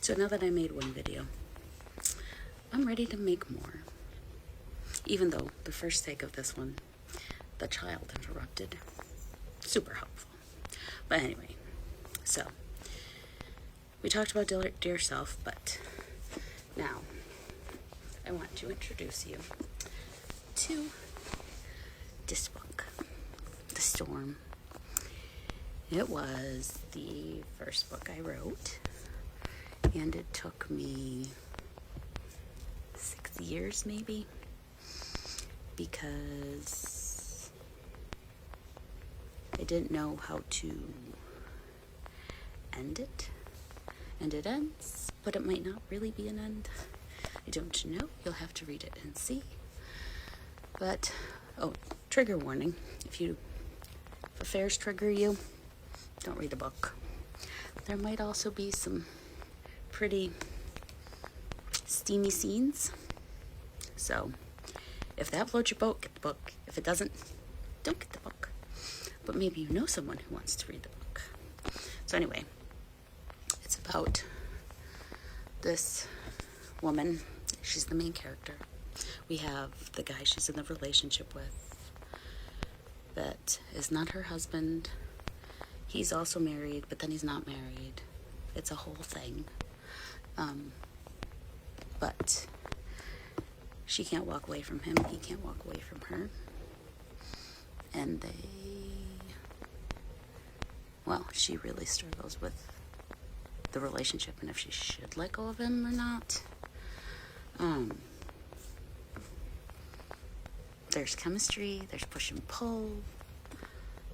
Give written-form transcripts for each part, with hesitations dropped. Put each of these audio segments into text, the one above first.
So now that I made one video, I'm ready to make more. Even though the first take of this one, the child interrupted. Super helpful. But anyway, so we talked about dear self, but now I want to introduce you to this book, The Storm. It was the first book I wrote, and it took me 6 years maybe, because I didn't know how to end it. And it ends, but it might not really be an end. I don't know. You'll have to read it and see. But, oh, trigger warning. If affairs trigger you, don't read the book. There might also be some pretty steamy scenes. So, if that floats your boat, get the book. If it doesn't, don't get the book. But maybe you know someone who wants to read the book. So anyway, it's about this woman. She's the main character. We have the guy she's in the relationship with that is not her husband. He's also married, but then he's not married. It's a whole thing. But she can't walk away from him. He can't walk away from her. And she really struggles with the relationship and if she should let go of him or not. There's chemistry, there's push and pull,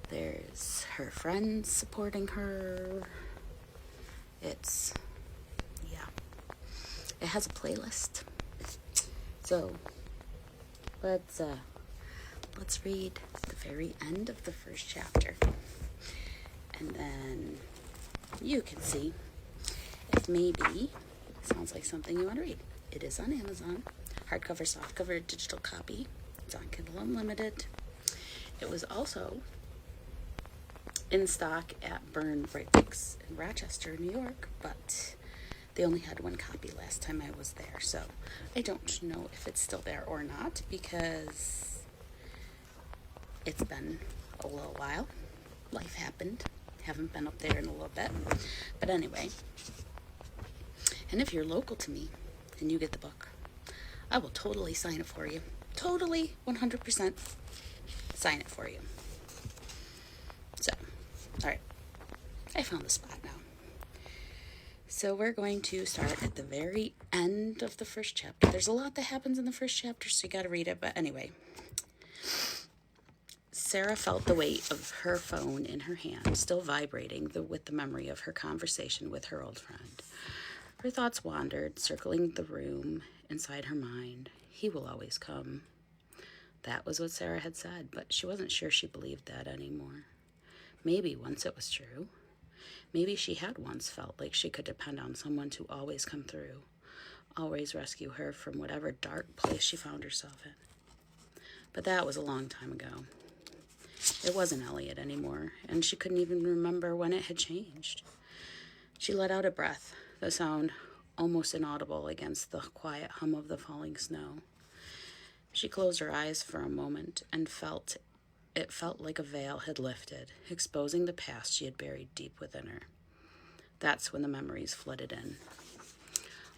there's her friends supporting her. It has a playlist. So let's read the very end of the first chapter, and then you can see if maybe it sounds like something you want to read. It is on Amazon, hardcover, softcover, digital copy. It's on Kindle Unlimited. It was also in stock at Burn Bright Books in Rochester, New York, but they only had one copy last time I was there, so I don't know if it's still there or not, because it's been a little while. Life happened. Haven't been up there in a little bit. But anyway, and if you're local to me and you get the book, I will totally sign it for you. Totally, 100% sign it for you. So, all right. I found the spot now. So we're going to start at the very end of the first chapter. There's a lot that happens in the first chapter, so you got to read it. But anyway, Sarah felt the weight of her phone in her hand, still vibrating with the memory of her conversation with her old friend. Her thoughts wandered, circling the room inside her mind. He will always come. That was what Sarah had said, but she wasn't sure she believed that anymore. Maybe once it was true. Maybe she had once felt like she could depend on someone to always come through, always rescue her from whatever dark place she found herself in. But that was a long time ago. It wasn't Elliot anymore, and she couldn't even remember when it had changed. She let out a breath, the sound almost inaudible against the quiet hum of the falling snow. She closed her eyes for a moment and it felt like a veil had lifted, exposing the past she had buried deep within her. That's when the memories flooded in.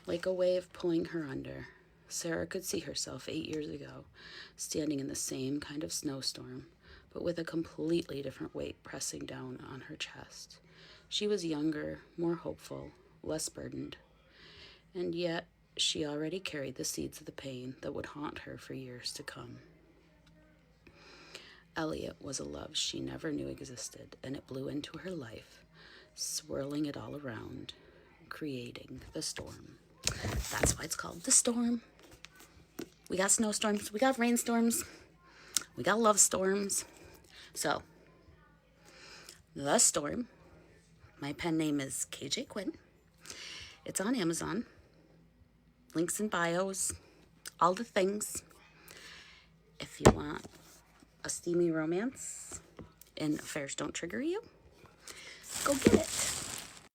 Like a wave pulling her under, Sarah could see herself 8 years ago, standing in the same kind of snowstorm, but with a completely different weight pressing down on her chest. She was younger, more hopeful, less burdened, and yet she already carried the seeds of the pain that would haunt her for years to come. Elliot was a love she never knew existed, and it blew into her life, swirling it all around, creating the storm. That's why it's called The Storm. We got snowstorms, we got rainstorms, we got love storms. So, The Storm. My pen name is KJ Quinn. It's on Amazon. Links in bios. All the things. If you want a steamy romance and affairs don't trigger you, go get it.